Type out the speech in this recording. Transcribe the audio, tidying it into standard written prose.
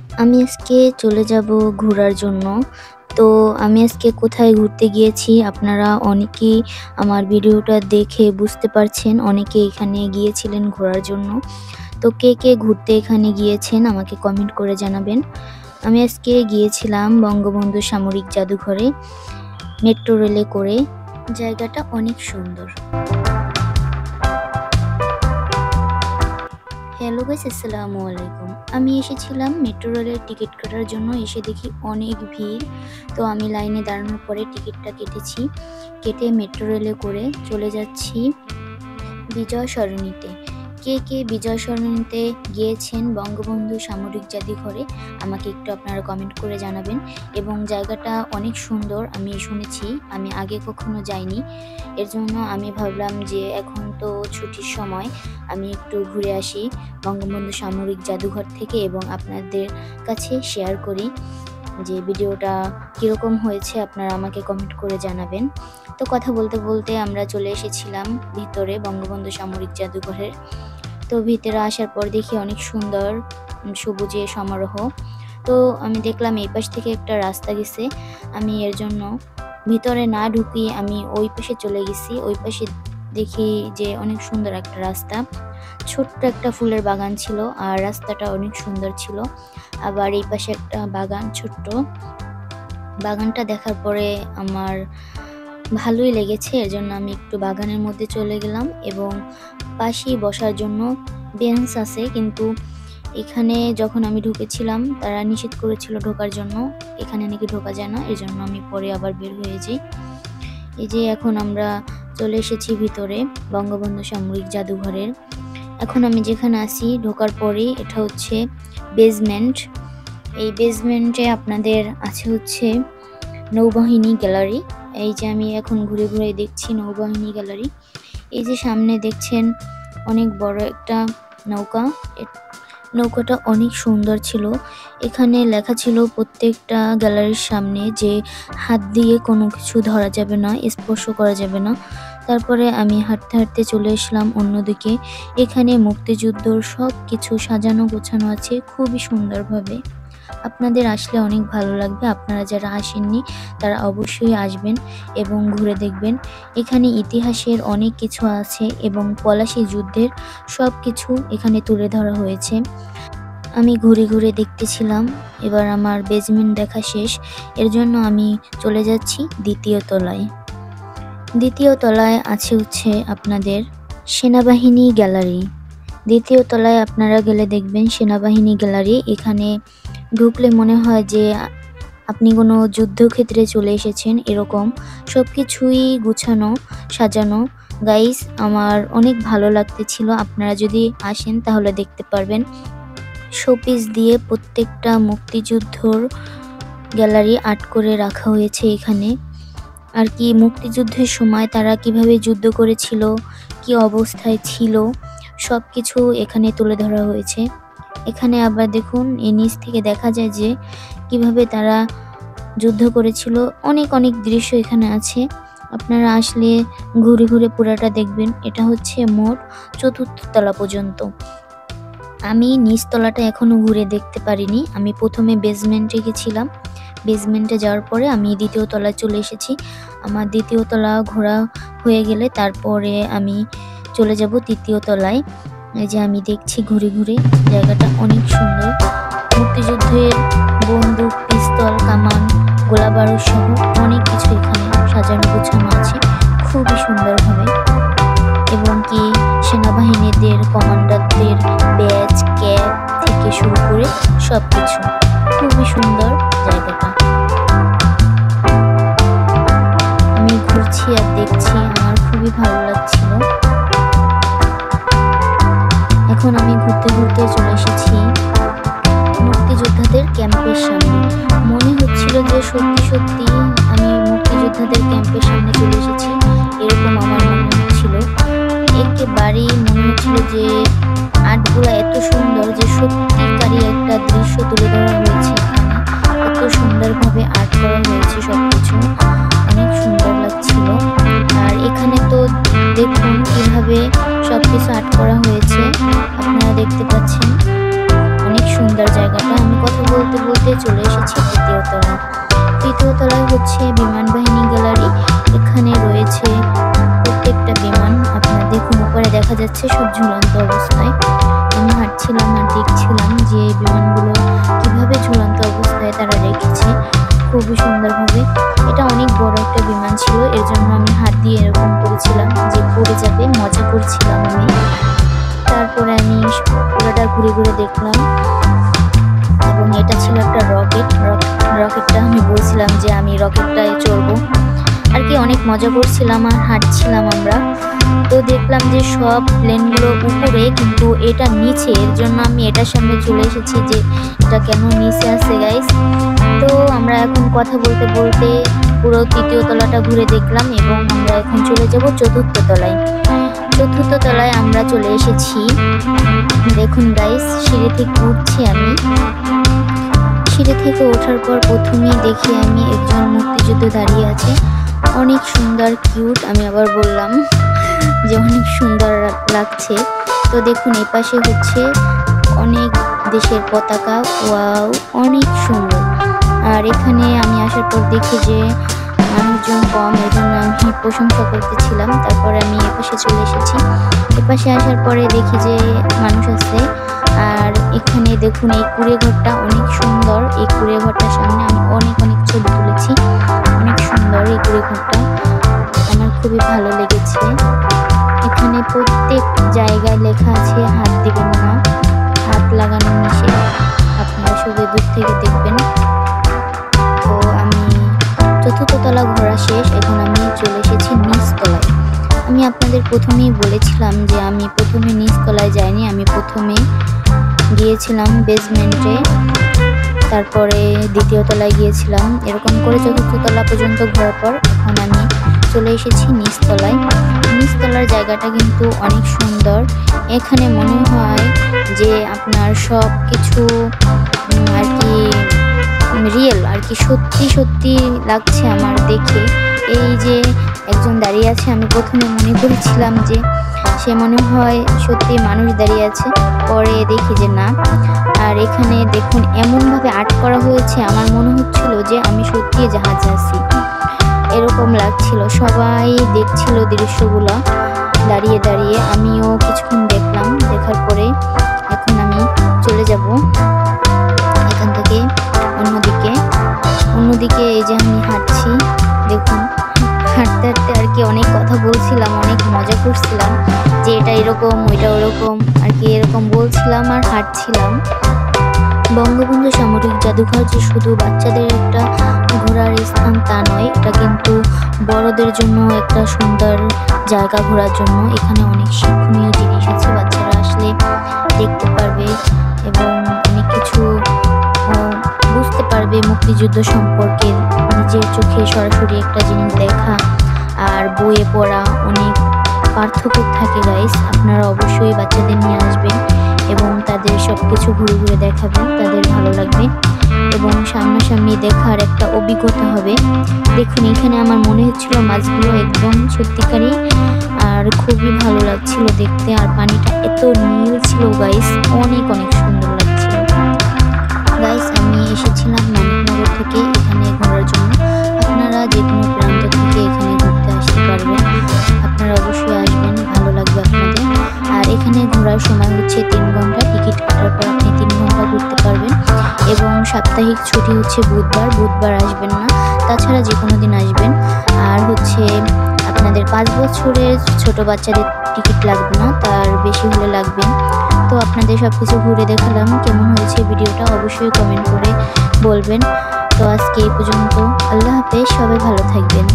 আমি আজকে চলে যাব ঘোরার জন্য। তো আমি আজকে কোথায় ঘুরতে গিয়েছি আপনারা অনেকেই আমার ভিডিওটা দেখে বুঝতে পারছেন। অনেকে এখানে গিয়েছিলেন ঘোরার জন্য। তো কে কে ঘুরতে এখানে গিয়েছেন আমাকে কমেন্ট করে জানাবেন। আমি আজকে গিয়েছিলাম বঙ্গবন্ধু সামরিক জাদুঘরে মেট্রো রেলে করে। জায়গাটা অনেক সুন্দর। হ্যালো গাইস, আসসালামু আলাইকুম। আমি এসেছিলাম মেট্রো রেলের টিকিট কাটার জন্য। এসে দেখি অনেক ভিড়। তো আমি লাইনে দাঁড়ানোর পরে টিকিটটা কেটেছি। কেটে মেট্রো রেলে করে চলে যাচ্ছি বিজয় সরণিতে। কে কে বিজয় সরণিতে গিয়েছেন বঙ্গবন্ধু সামরিক জাদুঘরে আমাকে একটু আপনারা কমেন্ট করে জানাবেন। এবং জায়গাটা অনেক সুন্দর আমি শুনেছি, আমি আগে কখনো যাইনি। এর জন্য আমি ভাবলাম যে এখন তো ছুটির সময়, আমি একটু ঘুরে আসি বঙ্গবন্ধু সামরিক জাদুঘর থেকে এবং আপনাদের কাছে শেয়ার করি যে ভিডিওটা কীরকম হয়েছে। আপনারা আমাকে কমেন্ট করে জানাবেন। তো কথা বলতে বলতে আমরা চলে এসেছিলাম ভিতরে বঙ্গবন্ধু সামরিক জাদুঘরের। তো ভিতরে আসার পর দেখি অনেক সুন্দর সবুজে সমারোহ। তো আমি দেখলাম এই পাশ থেকে একটা রাস্তা গেছে। আমি এর জন্য ভিতরে না ঢুকি আমি ওই পাশে চলে গেছি। ওই পাশে দেখি যে অনেক সুন্দর একটা রাস্তা, ছোট্ট একটা ফুলের বাগান ছিল আর রাস্তাটা অনেক সুন্দর ছিল। আবার এই পাশে একটা বাগান, ছোট্ট বাগানটা দেখার পরে আমার ভালোই লেগেছে। এর জন্য আমি একটু বাগানের মধ্যে চলে গেলাম এবং পাশেই বসার জন্য বেঞ্চ আছে, কিন্তু এখানে যখন আমি ঢুকেছিলাম তারা নিষেধ করেছিল ঢোকার জন্য। এখানে নাকি ঢোকা যায় না, এর জন্য আমি পরে আবার বের হয়ে যাই। এই যে এখন আমরা চলে এসেছি ভিতরে বঙ্গবন্ধু সামরিক জাদুঘরের। এখন আমি যেখানে আছি ঢোকার পরেই এটা হচ্ছে বেসমেন্ট। এই বেসমেন্টে আপনাদের আছে হচ্ছে নৌবাহিনী গ্যালারি। এই যে আমি এখন ঘুরে ঘুরে দেখছি নৌবাহিনী গ্যালারি। এই যে সামনে দেখছেন অনেক বড় একটা নৌকা। নৌকাটা অনেক সুন্দর ছিল। এখানে লেখা ছিল প্রত্যেকটা গ্যালারির সামনে যে হাত দিয়ে কোনো কিছু ধরা যাবে না, স্পর্শ করা যাবে না। তারপরে আমি হাঁটতে হাঁটতে চলে আসলাম অন্যদিকে। এখানে মুক্তিযুদ্ধর সব কিছু সাজানো গোছানো আছে খুবই সুন্দরভাবে। আপনাদের আসলে অনেক ভালো লাগবে। আপনারা যারা আসেননি তারা অবশ্যই আসবেন এবং ঘুরে দেখবেন। এখানে ইতিহাসের অনেক কিছু আছে এবং পলাশী যুদ্ধের সব কিছু এখানে তুলে ধরা হয়েছে। আমি ঘুরে ঘুরে দেখতেছিলাম। এবার আমার বেসমেন্ট দেখা শেষ, এর জন্য আমি চলে যাচ্ছি দ্বিতীয় তলায়। দ্বিতীয় তলায় আছে হচ্ছে আপনাদের সেনাবাহিনী গ্যালারি। দ্বিতীয় তলায় আপনারা গেলে দেখবেন সেনাবাহিনী গ্যালারি। এখানে ঢুকলে মনে হয় যে আপনি কোনো যুদ্ধক্ষেত্রে চলে এসেছেন, এরকম সব কিছুই গুছানো সাজানো। গাইস, আমার অনেক ভালো লাগতেছিল। আপনারা যদি আসেন তাহলে দেখতে পারবেন। শোপিস দিয়ে প্রত্যেকটা মুক্তিযুদ্ধর গ্যালারি আর্ট করে রাখা হয়েছে এখানে। আর কি মুক্তিযুদ্ধের সময় তারা কিভাবে যুদ্ধ করেছিল, কি অবস্থায় ছিল, সব কিছু এখানে তুলে ধরা হয়েছে। এখানে আবার দেখুন এই নিচ থেকে দেখা যায় যে কিভাবে তারা যুদ্ধ করেছিল। অনেক অনেক দৃশ্য এখানে আছে। আপনারা আসলে ঘুরে ঘুরে পুরাটা দেখবেন। এটা হচ্ছে মোট ৪র্থ তলা পর্যন্ত। আমি নিচ তলাটা এখনো ঘুরে দেখতে পারিনি। আমি প্রথমে বেসমেন্টে গেছিলাম। বেসমেন্টে যাওয়ার পরে আমি দ্বিতীয় তলায় চলে এসেছি। আমার দ্বিতীয় তলা ঘোরা হয়ে গেলে তারপরে আমি চলে যাব তৃতীয় তলায়। এই যে আমি দেখছি ঘুরে ঘুরে, জায়গাটা অনেক সুন্দর। মুক্তিযুদ্ধের বন্দুক, পিস্তল, কামান, গোলা বারুদ সহ অনেক কিছু এখানে সাজানো গোছানো আছে খুবই সুন্দরভাবে। এবং কি সেনাবাহিনীদের কমান্ডারদের ব্যাজ, ক্যাপ থেকে শুরু করে সব কিছু খুবই সুন্দর জায়গাটা। আমি ঘুরছি আর দেখছি, আমার খুবই ভালো লাগছিল। এখন আমি ঘুরতে ঘুরতে চলে এসেছি মুক্তিযোদ্ধাদের ক্যাম্পের সামনে। মনে হচ্ছিল যে সত্যি সত্যি আমি মুক্তিযোদ্ধাদের ক্যাম্পের সামনে চলে এসেছি, এরকম আমার মনে হচ্ছিল। একেবারেই মনে হচ্ছিল যে আর্টগুলো এত সুন্দর যে সত্যিকারই একটা দৃশ্য তুলে ধরা হয়েছে এখানে। এত সুন্দরভাবে আর্ট করা হয়েছে, সবকিছু অনেক সুন্দর লাগছিল। আর এখানে তো দেখুন কিভাবে সবকিছু আর্ট করা হয়েছে, আপনারা দেখতে পাচ্ছেন। অনেক সুন্দর জায়গাটা। আমি কথা বলতে বলতে চলে এসেছি তৃতীয় তলায়। তৃতীয় তলায় হচ্ছে বিমান বাহিনী গ্যালারি। এখানে রয়েছে প্রত্যেকটা বিমান। আপনারা দেখুন, উপরে দেখা যাচ্ছে সব ঝুলন্ত অবস্থায়। আমি হাঁটছিলাম আর দেখছিলাম যে বিমানগুলো কিভাবে ঝুলন্ত অবস্থায় তারা রেখেছে খুবই সুন্দরভাবে। এটা অনেক বড় একটা বিমান ছিল, এর জন্য আমি হাত দিয়ে এরকম করেছিলাম যে পড়ে যাবে, মজা করছিলাম আমি। তারপরে আমি পুরোটা ঘুরে ঘুরে দেখলাম এবং এটা ছিল একটা রকেটটা আমি বলছিলাম যে আমি রকেটটায় চড়বো আর কি। অনেক মজা করছিলাম আর হাঁটছিলাম আমরা। তো দেখলাম যে সব প্লেনগুলো উপরে কিন্তু এটা নিচে, এর জন্য আমি এটার সামনে চলে এসেছি যে এটা কেন নিচে আছে গাইস। তো আমরা এখন কথা বলতে বলতে পুরো তৃতীয় তলাটা ঘুরে দেখলাম এবং আমরা এখন চলে যাব চতুর্থ তলায়। চতুর্থ তলায় আমরা চলে এসেছি। দেখুন গাইস, সিঁড়ি থেকে উঠছি আমি। সিঁড়ি থেকে ওঠার পর প্রথমেই দেখি আমি একজন মুক্তিযুদ্ধ দাঁড়িয়ে আছে, অনেক সুন্দর কিউট। আমি আবার বললাম যে অনেক সুন্দর লাগছে। তো দেখুন এই পাশে হচ্ছে অনেক দেশের পতাকা, ওয়াও অনেক সুন্দর। আর এখানে আমি আসার পর দেখি যে মানুষজন কম, এর জন্য আমি প্রশংসা করতেছিলাম। তারপরে আমি এপাশে চলে এসেছি। এপাশে আসার পরে দেখি যে মানুষ আছে। আর এখানে দেখুন এই কুড়ে ঘরটা অনেক সুন্দর। এই কুড়ে ঘরটার সামনে আমি অনেক ছবি তুলেছি। অনেক সুন্দর এই কুড়ে ঘরটা, আমার খুবই ভালো লেগেছে। এখানে প্রত্যেক জায়গায় লেখা আছে হাত দিবেন না, হাত লাগানো নিষেধ। আপনারা শুধু দূর থেকে দেখবেন। তো আমি চতুর্থ তলা ঘোরা শেষ, এখন আমি চলে এসেছি নিচ তলায়। আমি আপনাদের প্রথমেই বলেছিলাম যে আমি প্রথমে নিচ তলায় যাইনি, আমি প্রথমে গিয়েছিলাম বেসমেন্টে, তারপরে দ্বিতীয় তলায় গিয়েছিলাম। এরকম করে চতুর্থ তলা পর্যন্ত ঘোরার পর এখন আমি চলে এসেছি নিচতলায়। নিচতলার জায়গাটা কিন্তু অনেক সুন্দর। এখানে মনে হয় যে আপনার সব কিছু আর কি রিয়েল, আর কি সত্যি লাগছে আমার দেখে। এই যে একজন দাঁড়িয়ে আছে, আমি প্রথমে মনে করেছিলাম যে সে মনে হয় সত্যি মানুষ দাঁড়িয়ে আছে, পরে দেখি যে না। আর এখানে দেখুন এমনভাবে আর্ট করা হয়েছে, আমার মনে হচ্ছিল যে আমি সত্যি জাহাজে আছি, এরকম লাগছিল। সবাই দেখছিল দৃশ্যগুলো দাঁড়িয়ে দাঁড়িয়ে, আমিও কিছুক্ষণ দেখলাম। দেখার পরে এখন আমি চলে যাব এখান থেকে অন্যদিকে। এই যে আমি হাঁটছি, দেখুন হাঁটতে হাঁটতে আর কি অনেক কথা বলছিলাম, অনেক মজা করছিলাম যে এটা এরকম ওইটা ওরকম আর কি, এরকম বলছিলাম আর হাঁটছিলাম। বঙ্গবন্ধু সামরিক জাদুঘর যে শুধু বাচ্চাদের একটা ঘোরার স্থান তা নয়, এটা কিন্তু বড়দের জন্য একটা সুন্দর জায়গা ঘোরার জন্য। এখানে অনেক শিক্ষণীয় জিনিস আছে, বাচ্চারা আসলে দেখতে পারবে এবং অনেক কিছু বুঝতে পারবে মুক্তিযুদ্ধ সম্পর্কে। নিজের চোখে সরাসরি একটা জিনিস দেখা আর বইয়ে পড়া অনেক পার্থক্য থাকে গাইস। আপনারা অবশ্যই বাচ্চাদের নিয়ে আসবেন এবং তাদের সব কিছু ঘুরে ঘুরে দেখাবেন, তাদের ভালো লাগবে এবং সামনাসামনি দেখার একটা অভিজ্ঞতা হবে। দেখুন এখানে আমার মনে হচ্ছিল মাছগুলো একদম সত্যিকারই, আর খুবই ভালো লাগছিল দেখতে। আর পানিটা এত নীল ছিল গাইস, অনেক সুন্দর লাগছিল গাইস। আমি এসেছিলাম মানিকনগর থেকে এখানে ঘোরার জন্য। আপনারা যে কোনো প্রান্ত থেকে এখানে ঘুরতে আসতে পারবেন, আপনারা অবশ্যই আসবেন, ভালো লাগবে আপনাদের। আর এখানে ঘোরার সময় হচ্ছে 3 ঘন্টা, টিকিট কাটার পর আপনি 3 ঘন্টা ঘুরতে পারবেন এবং সাপ্তাহিক ছুটি হচ্ছে বুধবার আসবেন না, তাছাড়া যে কোনো দিন আসবেন। আর হচ্ছে আপনাদের 5 বছরের ছোট বাচ্চাদের টিকিট লাগবে না, তার বেশি হলে লাগবে। তো আপনাদের সব কিছু ঘুরে দেখালাম। কেমন হয়েছে ভিডিওটা অবশ্যই কমেন্ট করে বলবেন। তো আজকে এই পর্যন্ত, আল্লাহ হাফেজ, সবাই ভালো থাকবেন।